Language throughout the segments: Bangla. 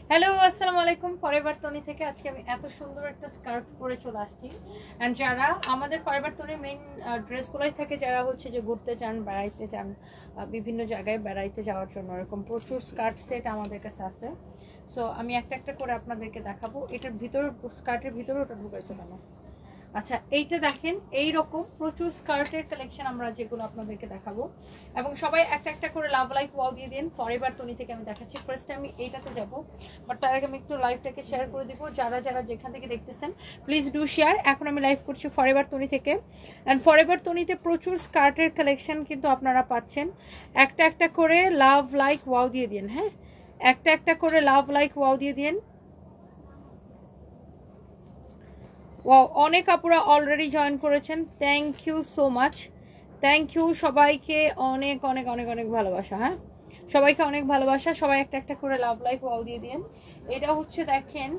হ্যালো আসসালামু আলাইকুম ফরএভার তনি থেকে আজকে আমি এত সুন্দর একটা স্কার্ট পরে চলে আসছি এন্ড যারা আমাদের ফরএভার তনির মেইন ড্রেসগুলোই থাকে যারা হচ্ছে যে ঘুরতে চান বেড়াইতে চান বিভিন্ন জায়গায় বেড়াইতে যাওয়ার জন্য এরকম প্রচুর স্কার্ট সেট আমাদের কাছে আছে সো আমি একটা একটা করে আপনাদেরকে দেখাবো এটার ভিতরে স্কার্টের ভিতরে ওটা ঢুকাইছে কেন আচ্ছা এইটা দেখেন এই রকম প্রচুর স্কার্টের কালেকশন আমরা যেগুলো আপনাদেরকে দেখাবো এবং সবাই একটা একটা করে লাভ লাইক ওয়াও দিয়ে দিন ফরএভার তনি থেকে আমি দেখাচ্ছি ফার্স্ট আমি এইটাতে যাব বাট তার আগে আমি একটু লাইভটাকে শেয়ার করে দিব যারা যারা যেখান থেকে দেখতেছেন প্লিজ ডু শেয়ার এখন আমি লাইভ করছি ফরএভার তনি থেকে অ্যান্ড ফরএভার তনিতে প্রচুর স্কার্টের কালেকশন কিন্তু আপনারা পাচ্ছেন একটা একটা করে লাভ লাইক ওয়াও দিয়ে দিন হ্যাঁ একটা একটা করে লাভ লাইক ওয়াও দিয়ে দিন ওয়াও অনেক আপুরা অলরেডি জয়েন করেছেন thank you so much thank you সবাইকে অনেক অনেক অনেক অনেক ভালোবাসা হ্যাঁ সবাইকে অনেক ভালোবাসা সবাই একটা একটা করে লাভ লাইক ওয়াও দিয়ে দিন এটা হচ্ছে দেখেন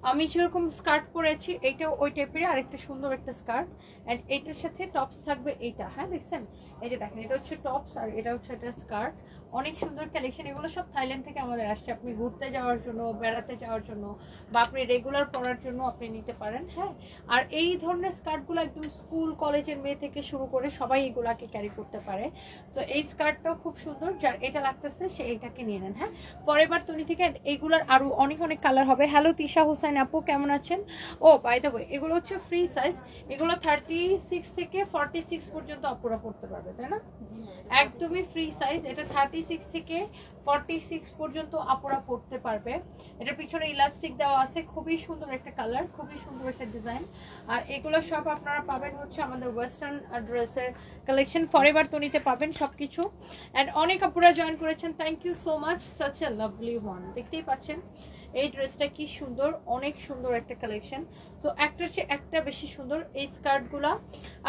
আমি যেরকম স্কার্ট পরেছি এইটা ওই টাইপের আরেকটা সুন্দর একটা স্কার্ট এন্ড এইটার সাথে টপস থাকবে এইটা হ্যাঁ দেখছেন এই যে দেখেন এটা হচ্ছে টপস আর এটা হচ্ছে একটা স্কার্ট অনেক সুন্দর কালেকশন এগুলো সব থাইল্যান্ড থেকে আমাদের আসছে আপনি ঘুরতে যাওয়ার জন্য বেড়াতে যাওয়ার জন্য বা আপনি রেগুলার পরার জন্য আপনি নিতে পারেন হ্যাঁ আর এই ধরনের স্কার্টগুলো একদম স্কুল কলেজের মেয়ে থেকে শুরু করে সবাই এগুলাকে ক্যারি করতে পারে তো এই স্কার্টটাও খুব সুন্দর যার এটা লাগতেছে সে এইটাকে নিয়ে নেন হ্যাঁ ফরএভার তনি থেকে এইগুলোর আরো অনেক অনেক কালার হবে হ্যালো তিশা হোসেন আপু কেমন আছেন ও বাই দ্য ওয়ে এগুলো হচ্ছে ফ্রি সাইজ এগুলো 36 থেকে 46 পর্যন্ত আপুরা পড়তে পারবে তাই না একদমই ফ্রি সাইজ এটা 36 থেকে 46 পর্যন্ত আপুরা পড়তে পারবে এটার পিছনে ইলাস্টিক দেওয়া আছে খুবই সুন্দর একটা কালার খুবই সুন্দর একটা ডিজাইন আর এগুলো সব আপনারা পাবেন হচ্ছে আমাদের ওয়েস্টার্ন ড্রেসের কালেকশন ফরএভার তনিতে পাবেন সবকিছু এন্ড অনেক আপুরা জয়েন করেছেন thank you so much such a lovely one দেখতেই পাচ্ছেন এই ড্রেসটা কি সুন্দর অনেক সুন্দর একটা কালেকশন সো একটা হচ্ছে একটা বেশি সুন্দর এই স্কার্টগুলো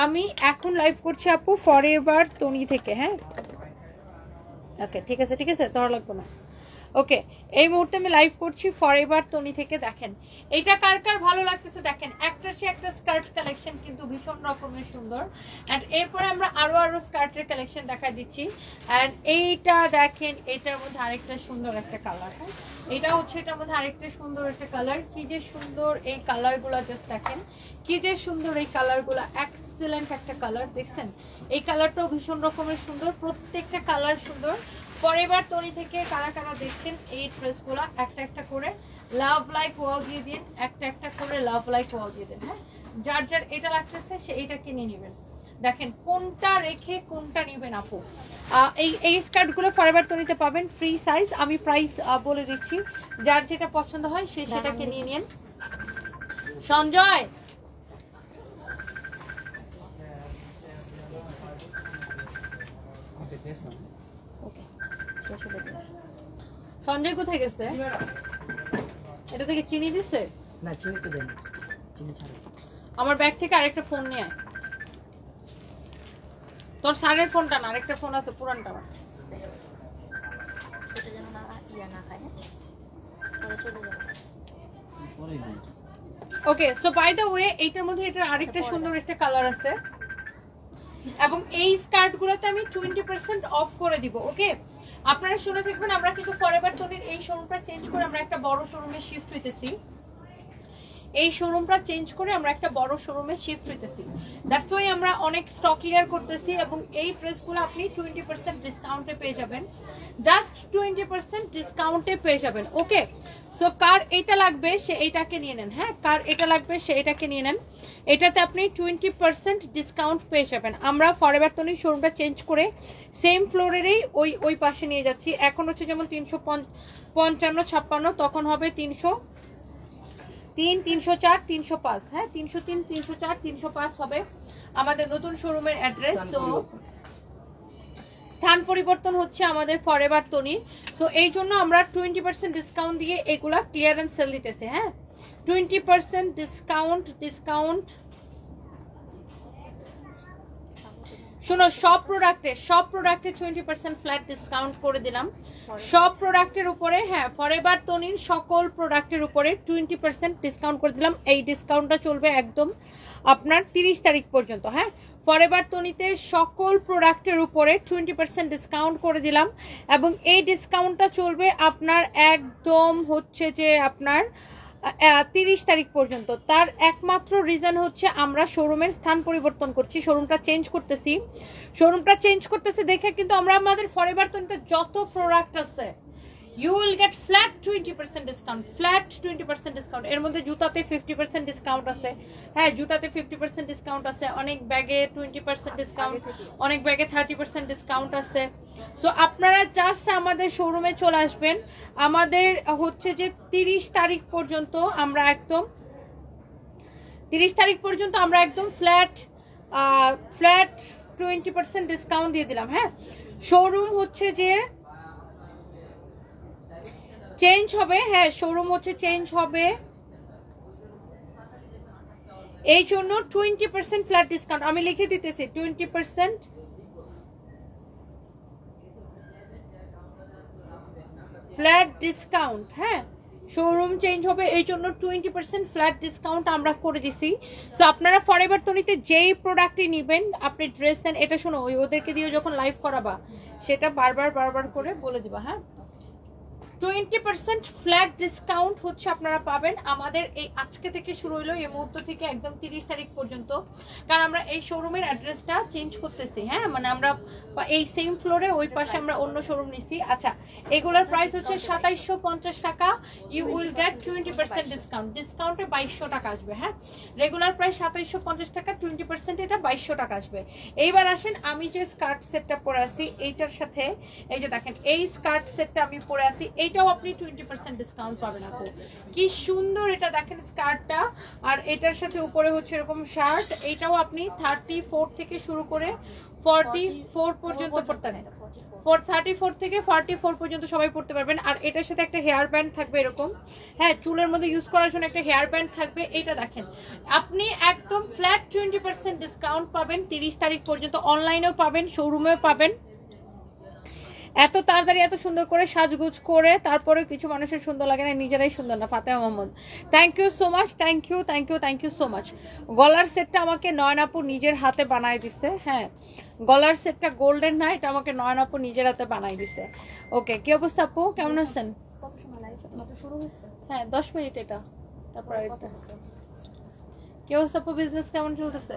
আমি এখন লাইভ করছি আপু ফরএভার তনি থেকে হ্যাঁ ওকে ঠিক আছে তোরা লাগবে না ওকে এই মুহূর্তে আমি লাইভ করছি ফরএভার তনি থেকে দেখেন এইটা কার কার ভালো লাগতেছে দেখেন একটা হচ্ছে একটা স্কার্ট কালেকশন কিন্তু ভীষণ রকমের সুন্দর এন্ড এরপরে আমরা আরো স্কার্টের কালেকশন দেখা দিচ্ছি এন্ড এইটা দেখেন এটার মধ্যে আরেকটা সুন্দর একটা কালার হ্যাঁ এটা হচ্ছে এটার মধ্যে আরেকটা সুন্দর একটা কালার কি যে সুন্দর এই কালারগুলো জাস্ট দেখেন কি যে সুন্দর এই কালারগুলো এক্সেলেন্ট একটা কালার দেখছেন এই কালারটাও ভীষণ রকমের সুন্দর প্রত্যেকটা কালার সুন্দর ফরএভার তনি থেকে কারা কারা দেখছেন এই ড্রেসগুলো একটা একটা করে লাভ লাইক ওয়াও দিয়ে দিন একটা একটা করে লাভ লাইক ওয়াও দিয়ে দিন হ্যাঁ যার যার এটা লাগতেছে সে এইটাকে নিয়ে নেবেন দেখেন কোনটা রেখে কোনটা নেবেন আপু এই স্কার্টগুলো ফরএভার তনিতে পাবেন ফ্রি সাইজ আমি প্রাইস বলে দিচ্ছি যার যেটা পছন্দ হয় সে সেটাকে নিয়ে নিন সঞ্জয় সঞ্জয় কোথায় গেছে এটা থেকে চিনি দিছে না চিনি তো দেন চিনি ছাড়া আমার ব্যাগ থেকে আরেকটা ফোন নিয়ে আয় তোর স্যারের ফোনটা না আরেকটা ফোন আছে পুরানটা আমার এটা যেন না ইয়া না খায় পরে চলে যাবে পরে নেই okay so by the way এইটার মধ্যে এটার আরেকটা সুন্দর একটা কালার আছে এবং এই স্কার্টগুলোতে আমি 20% অফ করে দিব ওকে আপনারা শুনে থাকবেন আমরা কিন্তু ফরএভার তনির এই শোরুমটা চেঞ্জ করে আমরা একটা বড় শোরুমে শিফট হইতেছি এই শোরুমটা চেঞ্জ করে আমরা একটা বড় শোরুমে শিফট হইতেছি দ্যাটস ওয়াই আমরা অনেক স্টক ক্লিয়ার করতেছি এবং এই ড্রেসগুলো আপনি 20% ডিসকাউন্টে পেয়ে যাবেন জাস্ট 20% ডিসকাউন্টে পেয়ে যাবেন ওকে সো কার এটা লাগবে সে এইটাকে নিয়ে নেন হ্যাঁ কার এটা লাগবে সে এটাকে নিয়ে নেন এটাতে আপনি 20% ডিসকাউন্ট পেয়ে যাবেন আমরা ফরএভার তনির শোরুমটা চেঞ্জ করে সেম ফ্লোরেরই ওই পাশে নিয়ে যাচ্ছি এখন হচ্ছে যেমন 355 তখন হবে 303 304 305 হ্যাঁ 303 304 305 হবে আমাদের নতুন শোরুমের অ্যাড্রেস সো স্থান পরিবর্তন হচ্ছে আমাদের ফরএভার তনি সো এই জন্য আমরা 20% ডিসকাউন্ট দিয়ে এগুলা ক্লিয়ারেন্স সেল দিতেছি হ্যাঁ 20% ডিসকাউন্ট শুনো সব প্রোডাক্টে 20% ফ্ল্যাট ডিসকাউন্ট করে দিলাম সব প্রোডাক্টের উপরে হ্যাঁ ফরএভার তনির সকল প্রোডাক্টের উপরে 20% ডিসকাউন্ট করে দিলাম এই ডিসকাউন্টটা চলবে একদম আপনার 30 তারিখ পর্যন্ত হ্যাঁ ফরএভার তনিতে সকল প্রোডাক্টের উপরে 20% ডিসকাউন্ট করে দিলাম এবং এই ডিসকাউন্টটা চলবে আপনার একদম হচ্ছে যে আপনার 30 তারিখ পর্যন্ত। তার একমাত্র রিজন হচ্ছে আমরা শোরুমের স্থান পরিবর্তন করছি, শোরুমটা চেঞ্জ করতেছি দেখে কিন্তু আমরা আমাদের ফরএভার তনিতে যত প্রোডাক্ট আছে you will get flat 20% discount এর মধ্যে জুতাতে 50% ডিসকাউন্ট আছে, হ্যাঁ জুতাতে 50% ডিসকাউন্ট আছে, অনেক ব্যাগে 20% ডিসকাউন্ট, অনেক ব্যাগে 30% ডিসকাউন্ট আছে। সো আপনারা জাস্ট আমাদের শোরুমে চলে আসবেন। আমাদের হচ্ছে যে 30 তারিখ পর্যন্ত আমরা একদম ফ্ল্যাট 20% ডিসকাউন্ট দিয়ে দিলাম। হ্যাঁ শোরুম হচ্ছে যে চেঞ্জ হবে, হ্যাঁ শোরুম হচ্ছে চেঞ্জ হবে, এই জন্য 20% ফ্ল্যাট ডিসকাউন্ট আমি লিখে দিতেছি। 20% ফ্ল্যাট ডিসকাউন্ট, হ্যাঁ শোরুম চেঞ্জ হবে এই জন্য 20% ফ্ল্যাট ডিসকাউন্ট আমরা করে দিছি। সো আপনারা ফরএভার তনিতে যেই প্রোডাক্টই নেবেন, আপনি ড্রেস নেন, এটা শোনো ওদেরকে দিয়ে যখন লাইভ করাবা সেটা বারবার করে বলে দিবা। হ্যাঁ 20% ফ্ল্যাট ডিসকাউন্ট হচ্ছে আপনারা পাবেন আমাদের এই আজকে থেকে শুরু হলো, এই মুহূর্ত থেকে একদম 30 তারিখ পর্যন্ত, কারণ আমরা এই শোরুমের অ্যাড্রেসটা চেঞ্জ করতেছি। হ্যাঁ মানে আমরা এই সেম ফ্লোরে ওই পাশে আমরা অন্য শোরুম নিছি। আচ্ছা এগুলোর প্রাইস হচ্ছে 2750 টাকা, ইউ উইল গেট 20% ডিসকাউন্ট, ডিসকাউন্টে 2200 টাকা আসবে। হ্যাঁ রেগুলার প্রাইস 2750 টাকা, 20% এটা 2200 টাকা আসবে। এইবার আসেন আমি যে স্কার্ট সেটটা পরে আছি এইটার সাথে, এই যে দেখেন এই স্কার্ট সেটটা আমি পরে আছি, এটাও আপনি 20% ডিসকাউন্ট পাবেন। আপু কি সুন্দর এটা দেখেন স্কার্টটা, আর এটার সাথে উপরে হচ্ছে এরকম শার্ট, এইটাও আপনি 34 থেকে শুরু করে 44 পর্যন্ত পড়তে পারেন, 34 থেকে 44 পর্যন্ত সবাই পড়তে পারবেন। আর এটার সাথে একটা হেয়ার ব্যান্ড থাকবে এরকম, হ্যাঁ চুলের মধ্যে ইউজ করার জন্য একটা হেয়ার ব্যান্ড থাকবে। এটা দেখেন আপনি একদম ফ্ল্যাট 20% ডিসকাউন্ট পাবেন 30 তারিখ পর্যন্ত, অনলাইনেও পাবেন শোরুমেও পাবেন। এত তাড়াতাড়ি এত সুন্দর করে সাজগুজ করে তারপরে কিছু মানুষের সুন্দর লাগে না, নিজেরাই সুন্দর না। Fatema Mohammad thank you so much, thank you so much. গলার সেটটা আমাকে নয়ন আপু নিজের হাতে বানায় দিছে, হ্যাঁ গলার সেটটা গোল্ডেন না, এটা আমাকে নয়ন আপু নিজের হাতে বানাই দিছে। ওকে কি অবস্থা আপু, কেমন আছেন? হ্যাঁ 10 মিনিট এটা, তারপর এটা কি অবস্থা আপু, বিজনেস কেমন চলতেছে?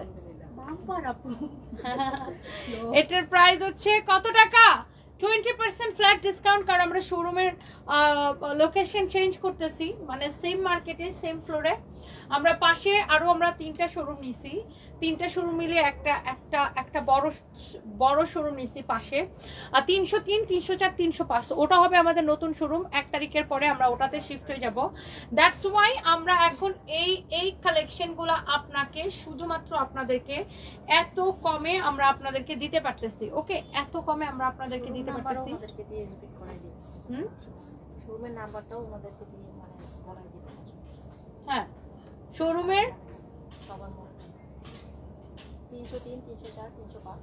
এটার প্রাইস হচ্ছে কত টাকা? 20% ফ্ল্যাট ডিসকাউন্ট, কারণ আমরা শোরুমের লোকেশন চেঞ্জ করতেছি, মানে সেম মার্কেটে সেম ফ্লোরে আমরা পাশে আরো আমরা 3টা শোরুম নিছি, 3টা শোরুম মিলে একটা বড় শোরুম নিছি পাশে। আর 303, 304, 305 ওটা হবে আমাদের নতুন শোরুম, 1 তারিখের পরে আমরা ওটাতে শিফট হয়ে যাব। দ্যাটস ওয়াই আমরা এখন এই কালেকশনগুলো আপনাকে শুধুমাত্র আপনাদেরকে এত কমে আমরা আপনাদেরকে দিতে পারতেছি। ওকে এত কমে আমরা আপনাদেরকে দিতে পারতেছি। শোরুমের নাম্বারটাও ওনাদেরকে দিয়ে মানে বলাই দিবেন। হ্যাঁ শোরুমের 303, 304, 305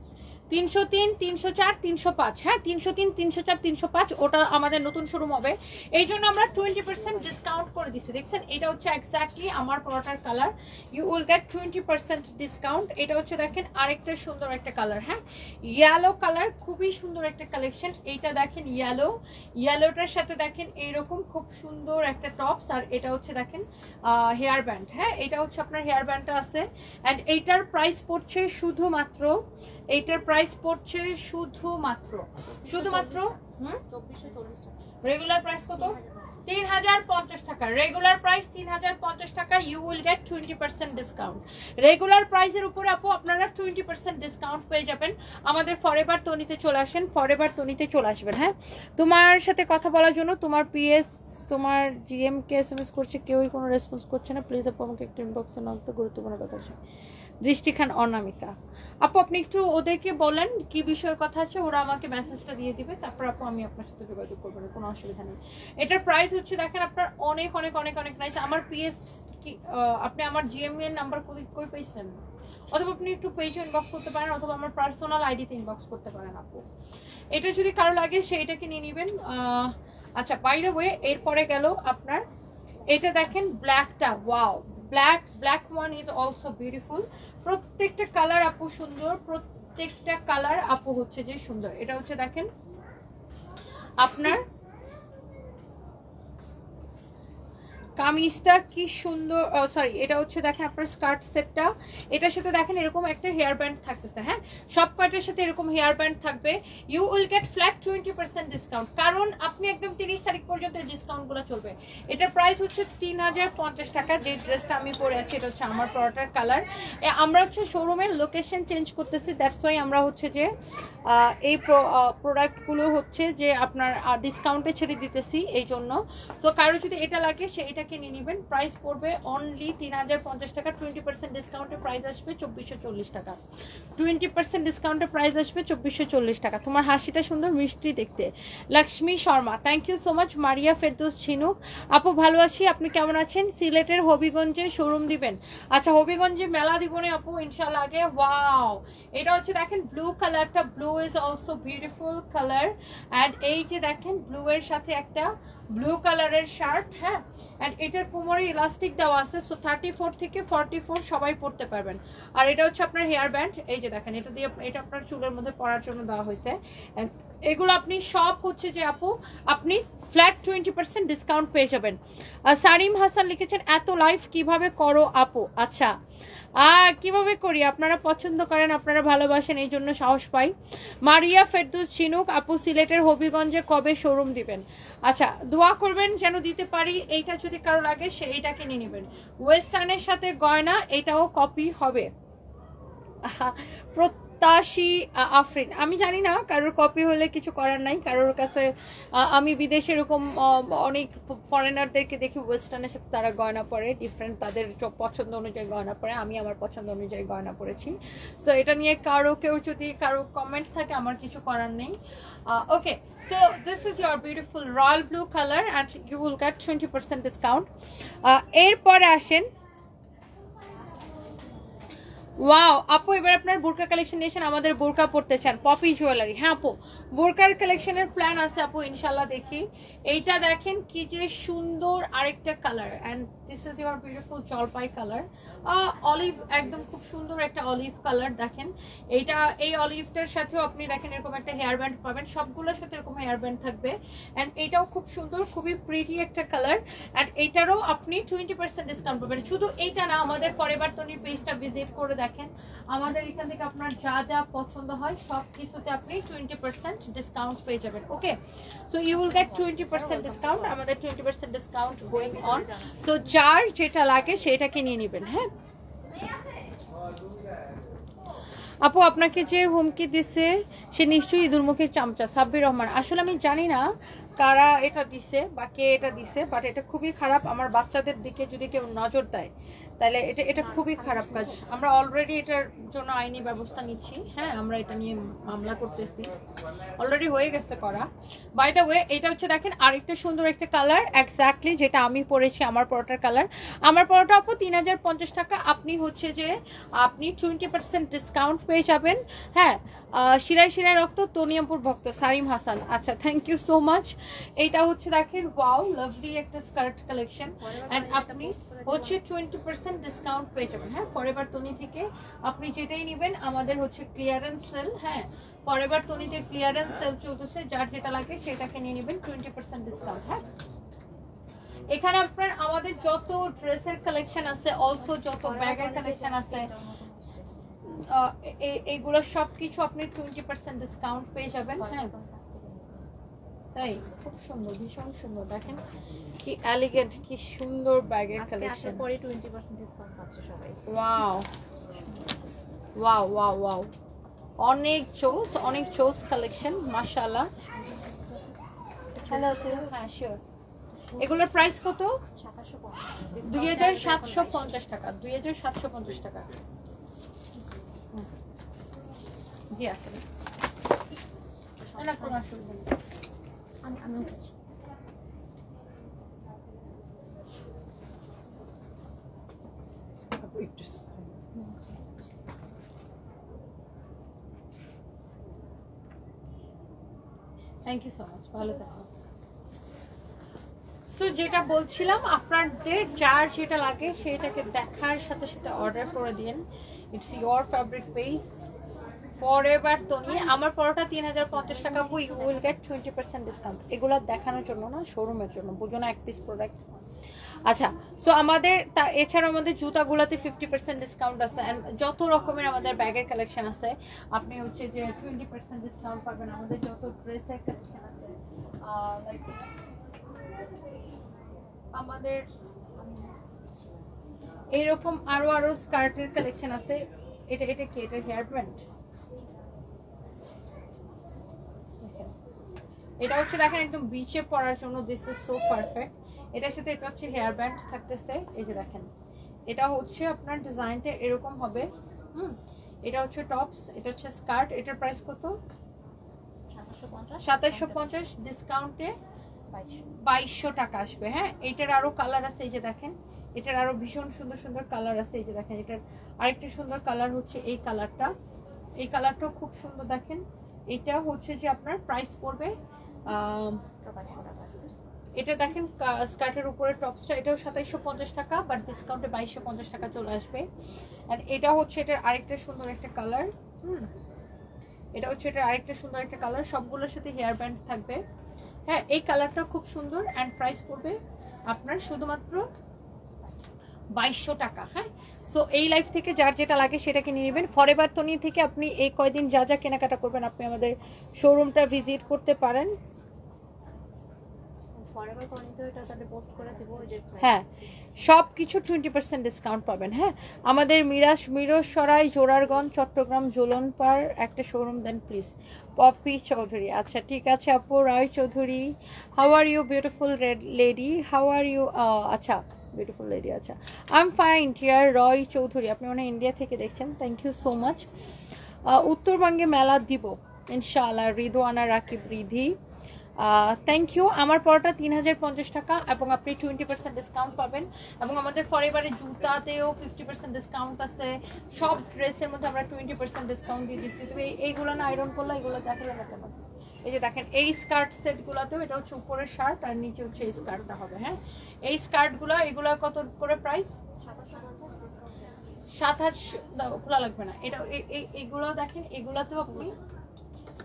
303, 304, 305, হ্যাঁ 303, 304, 305 ওটা আমাদের নতুন শোরুম হবে। এই জন্য আমরা 20% ডিসকাউন্ট করে দিচ্ছি। দেখছেন এটা হচ্ছে এক্স্যাক্টলি আমার পরোটার colour, you will get 20% discount. এটা হচ্ছে দেখেন আরেকটা সুন্দর একটা কালার, হ্যাঁ ইয়েলো কালার, খুবই সুন্দর একটা কালেকশন। এইটা দেখেন ইয়েলোটার সাথে দেখেন এইরকম খুব সুন্দর একটা টপস, আর এটা হচ্ছে দেখেন হেয়ার ব্যান্ড, হ্যাঁ এটা হচ্ছে আপনার হেয়ার ব্যান্ডটা আছে। অ্যান্ড এইটার প্রাইস পড়ছে শুধুমাত্র, এইটার প্রাইস পড়ছে শুধুমাত্র 2440 টাকা। রেগুলার প্রাইস কত? 3050 টাকা। রেগুলার প্রাইস 3050 টাকা, you will get 20% discount. Regular প্রাইসের উপরে আপু আপনারা 20% ডিসকাউন্ট পেয়ে যাবেন। আমাদের ফরএভার তনিতে চলে আসেন, ফরএভার তনিতে চলে আসবেন। হ্যাঁ তোমার সাথে কথা বলার জন্য তোমার পিএস তোমার জিএম কে এসএমএস করছে, কেউই কোনো রেসপন্স করছে না, প্লিজ আপু আমাকে একটা ইনবক্সে নক তো, গুরুত্বপূর্ণ কথা আছে। দৃষ্টি খান অনামিকা আপু আপনি একটু ওদেরকে বলেন কি বিষয়ে কথা আছে, ওরা আমাকে মেসেজটা দিয়ে দিবে, তারপর আপু আমি আপনার সাথে যোগাযোগ করবো, কোনো অসুবিধা নেই। এটার প্রাইস হচ্ছে দেখেন আপনার অনেক অনেক অনেক অনেক নাইস। আমার পিএস কি আপনি আমার জিএম এর নাম্বার কই পেয়েছেন, অথবা আপনি একটু পেজে ইনবক্স করতে পারেন, অথবা আমার পার্সোনাল আইডিতে ইনবক্স করতে পারেন আপু। এটা যদি কারো লাগে সেইটাকে নিয়ে নেবেন। আচ্ছা বাই দ্য ওয়ে এরপরে গেল আপনার এটা দেখেন ব্ল্যাকটা, wow black one is also beautiful. প্রত্যেকটা কালার আপু সুন্দর, প্রত্যেকটা কালার আপু হচ্ছে যে সুন্দর। এটা হচ্ছে দেখেন আপনার কামিজটা কি সুন্দর, সরি এটা হচ্ছে দেখেন আপনার স্কার্ট সেটটা, এটার সাথে দেখেন এরকম একটা হেয়ার ব্যান্ড থাকতেছে। হ্যাঁ, সব কয়টার সাথে এরকম হেয়ার ব্যান্ড থাকবে। You will get flat 20% discount, কারণ আপনি একদম 30 তারিখ পর্যন্ত ডিসকাউন্টগুলো চলবে। এটার প্রাইস হচ্ছে 3050 টাকা। যে ড্রেসটা আমি পরে আছি এটা হচ্ছে আমার পরাটার কালার। আমরা হচ্ছে শোরুমের লোকেশন চেঞ্জ করতেছি, দ্যাটস ওয়াই আমরা হচ্ছে যে এই প্রোডাক্টগুলো হচ্ছে যে আপনার ডিসকাউন্টে ছেড়ে দিতেছি এই জন্য। সো কারো যদি এটা লাগে সে এটাকে নিয়ে নেবেন। প্রাইস পড়বে অনলি 3050 টাকা। 20% ডিসকাউন্টে প্রাইস আসবে 2440 টাকা। 20% ডিসকাউন্টে প্রাইস আসবে 2440 টাকা। তোমার হাসিটা সুন্দর মিষ্টি দেখতে। Lakshmi Sharma, thank you so much. Maria Ferdous Jhinuk, আপু ভালো আছি, আপনি কেমন আছেন? সিলেটের হবিগঞ্জে শোরুম দিবেন? আচ্ছা, হবিগঞ্জে মেলা দিবনে আপু ইনশাআল্লাহ আগে। ওয়াও, এটা হচ্ছে দেখেন ব্লু কালারটা, blue is also beautiful colour. And এই যে দেখেন ব্লু এর সাথে একটা ব্লু কালারের শার্ট। হ্যাঁ, অ্যান্ড এটার কোমরে ইলাস্টিক দেওয়া আছে, সো 34 থেকে 44 সবাই পরতে পারবেন। আর এটা হচ্ছে আপনার হেয়ার ব্যান্ড, এই যে দেখেন এটা দিয়ে, এটা আপনার চুলের মধ্যে পরার জন্য দেওয়া হয়েছে। এগুলো আপনি সব হচ্ছে যে আপু আপনি ফ্ল্যাট 20% ডিসকাউন্ট পেয়ে যাবেন। সারিম হাসান লিখেছেন এত লাইভ কিভাবে করো আপু? আচ্ছা, কিভাবে করি, আপনারা পছন্দ করেন, আপনারা ভালোবাসেন, এই জন্য সাহস পাই। মারিয়া ফেরদৌস ঝিনুক, আপু সিলেটের হবিগঞ্জে কবে শোরুম দিবেন? আচ্ছা, দোয়া করবেন যেন দিতে পারি। এইটা যদি কারো লাগে সে এইটাকে নিয়ে নেবেন। ওয়েস্টার্নের সাথে গয়না, এটাও কপি হবে। প্রত্যাশী আফরিন, আমি জানি না, কারোর কপি হলে কিছু করার নাই। কারোর কাছে আমি বিদেশে এরকম অনেক ফরেনারদেরকে দেখি ওয়েস্টার্নের সাথে তারা গয়না পরে, ডিফারেন্ট তাদের পছন্দ অনুযায়ী গয়না পরে। আমি আমার পছন্দ অনুযায়ী গয়না পরেছি। সো এটা নিয়ে কেউ যদি কারো কমেন্ট থাকে আমার কিছু করার নেই। Okay, so this is your beautiful royal blue color and you will get 20% discount. এরপরে আসেন, ওয়াও আপু এবার আপনার বোরকা কালেকশন নিয়েছেন, আমাদের বোরকা পড়তে চান, পপি জুয়েলারি। হ্যাঁ আপু, বোরকার কালেকশনের প্ল্যান আছে আপু ইনশাল্লাহ। দেখি এইটা দেখেন কি যে সুন্দর আরেকটা colour, and this is your beautiful জলপাই কালার, অলিভ, একদম খুব সুন্দর একটা অলিভ কালার। দেখেন এইটা, এই অলিভটার সাথেও আপনি দেখেন এরকম একটা হেয়ার ব্যান্ড পাবেন, সবগুলোর সাথে এরকম হেয়ার ব্যান্ড থাকবে। এন্ড এটাও খুব সুন্দর, খুবই প্রিটি একটা কালার। এন্ড এইটারও আপনি 20% ডিসকাউন্ট পাবেন। শুধু এইটা না, আমাদের ফরএভার তনির পেজটা ভিজিট করে দেখেন, আমাদের এখান থেকে আপনার যা যা পছন্দ হয় সব কিছুতে আপনি 20% ডিসকাউন্ট পেয়ে যাবেন। Okay, so you will get 20% discount, আমাদের 20% ডিসকাউন্ট গোয়িং অন। সো যার যেটা লাগে সেটাকে নিয়ে নেবেন। হ্যাঁ আপু, আপনাকে যে হুমকি দিছে সে নিশ্চয়ই ইঁদুরমুখীর চামচা। সাব্বির রহমান, আসলে আমি জানি না কারা এটা দিছে বা কে এটা দিছে, বাট এটা খুবই খারাপ। আমার বাচ্চাদের দিকে যদি কেউ নজর দেয় তাহলে এটা খুবই খারাপ কাজ। আমরা অলরেডি এটার জন্য আইনি ব্যবস্থা নিচ্ছি। হ্যাঁ, আমরা এটা নিয়ে মামলা করতেছি, অলরেডি হয়ে গেছে করা। বাই দ্য ওয়ে, এটা হচ্ছে দেখেন আরেকটা সুন্দর একটা কালার, এক্স্যাক্টলি যেটা আমি পরেছি, আমার পরোটার কালার। আমার পরোটা আপু 3050 টাকা। আপনি হচ্ছে যে আপনি 20% ডিসকাউন্ট পেয়ে যাবেন। হ্যাঁ, শিরায় শিরায় রক্ত, তনিয়ামপুর ভক্ত, সারিম হাসান। আচ্ছা, থ্যাংক ইউ সো মাচ। এইটা হচ্ছে দেখেন ওয়াও লাভলি একটা স্কার্ট কালেকশন, এন্ড আপনি হচ্ছে 20% ডিসকাউন্ট পেয়ে যাবেন। হ্যাঁ, ফরএভার তনি থেকে আপনি যেটাই নেবেন, আমাদের হচ্ছে ক্লিয়ারেন্স সেল। হ্যাঁ, ফরএভার তনিতে ক্লিয়ারেন্স সেল চলতেছে, যার যেটা লাগে সেটাকে নিয়ে নেবেন 20% ডিসকাউন্ট। হ্যাঁ, এখানে আপনার আমাদের যত ড্রেসের কালেকশন আছে, অলসো যত ব্যাগের কালেকশন আছে, এইগুলো সবকিছু আপনি 20% ডিসকাউন্ট পেয়ে যাবেন। হ্যাঁ, তাই খুব সুন্দর, ভীষণ সুন্দর। দেখেন কি এলিগেন্ট, কি সুন্দর ব্যাগের কালেকশন। পরে 20% ডিসকাউন্ট পাচ্ছে সবাই। ওয়াও ওয়াও ওয়াও ওয়াও, অনেক চোস, অনেক চোস কালেকশন, মাশাআল্লাহ। হ্যালো, হ্যাঁ শিওর। এগুলোর প্রাইস কত? 2750 টাকা। 2750 টাকা। জি আসলে না, কোনো অসুবিধা নেই। আমি থ্যাংক ইউ সো মাচ, ভালো থাকুন। সো যেটা বলছিলাম, আপনাদের যার যেটা লাগে সেটাকে দেখার সাথে সাথে অর্ডার করে দিন। It's your favourite page forever তনি। আমার পরোটা 3050 টাকা, ইউ উইল গেট 20% ডিসকাউন্ট। এগুলো দেখানোর জন্য না, শোরুমের জন্য, বুঝো না, এক পিস প্রোডাক্ট। আচ্ছা, সো আমাদের এছাড়া আমাদের জুতাগুলোতে 50% ডিসকাউন্ট আছে, অ্যান্ড যত রকমের আমাদের ব্যাগের কালেকশন আছে আপনি হচ্ছে যে 20% ডিসকাউন্ট পাবেন। আমাদের যত ড্রেসের কালেকশন আছে, লাইক আমাদের এইরকম আরো স্কার্টের কালেকশন আছে। এটা কি? এটা হেয়ার ব্যান্ড। এটা হচ্ছে দেখেন একদম বিচে পরার জন্য, দিস ইজ সো পারফেক্ট। এটার সাথে এটা হচ্ছে হেয়ার ব্যান্ড থাকতেছে, এই যে দেখেন। এটা হচ্ছে আপনার ডিজাইনটা এরকম হবে। এটা হচ্ছে টপস, এটা হচ্ছে স্কার্ট। এটার প্রাইস কত? 2750, ডিসকাউন্টে 2200 টাকা আসবে। হ্যাঁ, এটার আরো কালার আছে, এই যে দেখেন। এটার আরো ভীষণ সুন্দর সুন্দর কালার আছে, এই যে দেখেন। এটার আরেকটা সুন্দর কালার হচ্ছে এই কালারটা। এই কালারটাও খুব সুন্দর দেখেন। এটা হচ্ছে যে আপনার প্রাইস পড়বে এটা দেখেন স্কার্টের উপরে টপসটা, এটাও 2750 টাকা, বাট ডিসকাউন্টে 2250 টাকা চলে আসবে। আর এটা হচ্ছে এটার আরেকটা সুন্দর একটা কালার। এটা হচ্ছে এটার আরেকটা সুন্দর একটা কালার, সবগুলোর সাথে হেয়ার ব্যান্ড থাকবে। হ্যাঁ, এই কালারটা খুব সুন্দর, অ্যান্ড প্রাইস পড়বে আপনার শুধুমাত্র 2200 টাকা। হ্যাঁ, সো এই লাইফ থেকে যার যেটা লাগে সেটাকে নিয়ে নেবেন। ফরএভার তনি থেকে আপনি এই কয়দিন যা যা কেনাকাটা করবেন, আপনি আমাদের শোরুমটা ভিজিট করতে পারেন। হ্যাঁ, সব কিছু 20% ডিসকাউন্ট পাবেন। হ্যাঁ, আমাদের মিরসরাই, জোরারগঞ্জ, চট্টগ্রাম, জোলনপাড় একটা শোরুম দেন প্লিজ। পপি চৌধুরী, আচ্ছা ঠিক আছে আপু। Roy Chowdhury, how are you beautiful red lady, how are you? আচ্ছা, বিউটিফুল লেডি, আচ্ছা I am fine here. Roy Chowdhury, আপনি মনে হয় ইন্ডিয়া থেকে দেখছেন, থ্যাংক ইউ সো মাচ। উত্তরবঙ্গে মেলা দিব ইনশাআল্লাহ। Ridwana Rakib Ridhi, thank you. আমার পরোটা 3050 টাকা, এবং আপনি 20% ডিসকাউন্ট পাবেন। এবং আমাদের ফরএভারে জুতাতেও 50% ডিসকাউন্ট আছে। সব ড্রেসের মধ্যে আমরা 20% ডিসকাউন্ট দিয়ে দিচ্ছি। তুমি এইগুলো না আয়রন করলে, এগুলো দেখালে না কেন? এই যে দেখেন, এই স্কার্ট সেটগুলোতেও এটা হচ্ছে উপরের শার্ট আর নিচে হচ্ছে এই স্কার্টটা হবে। হ্যাঁ, এই স্কার্টগুলো এগুলো কত করে প্রাইস? 7000 খোলা লাগবে না। এটা এইগুলো দেখেন, এগুলাতেও আপনি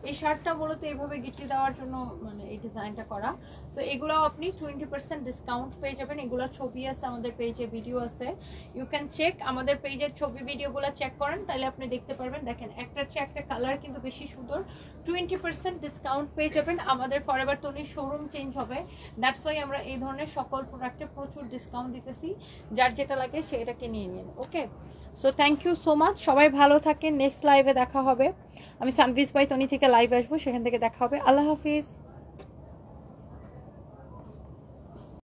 এই শার্টটা মূলত এইভাবে গিফট দেওয়ার জন্য মানে এই ডিজাইনটা করা। সো এগুলো আপনি 20% ডিসকাউন্ট পেয়ে যাবেন। এগুলোর ছবি আছে আমাদের পেজে, ভিডিও আছে, ইউ ক্যান চেক। আমাদের পেজের ছবি ভিডিওগুলো চেক করেন, তাহলে আপনি দেখতে পারবেন। দেখেন, একটার চেয়ে একটা কালার কিন্তু বেশি সুন্দর। 20% ডিসকাউন্ট পেয়ে যাবেন। আমাদের ফরএভার তনির শোরুম চেঞ্জ হবে, দ্যাটস ওয়াই আমরা এই ধরনের সকল প্রোডাক্টে প্রচুর ডিসকাউন্ট দিতেছি। যার যেটা লাগে সেটাকে নিয়ে নিন। Okay, so thank you so much. সবাই ভালো থাকেন। নেক্সট লাইভে দেখা হবে। আমি সানভিজ বাই তনি থেকে লাইভ আসবো, সেখান থেকে দেখা হবে। আল্লাহ হাফিজ।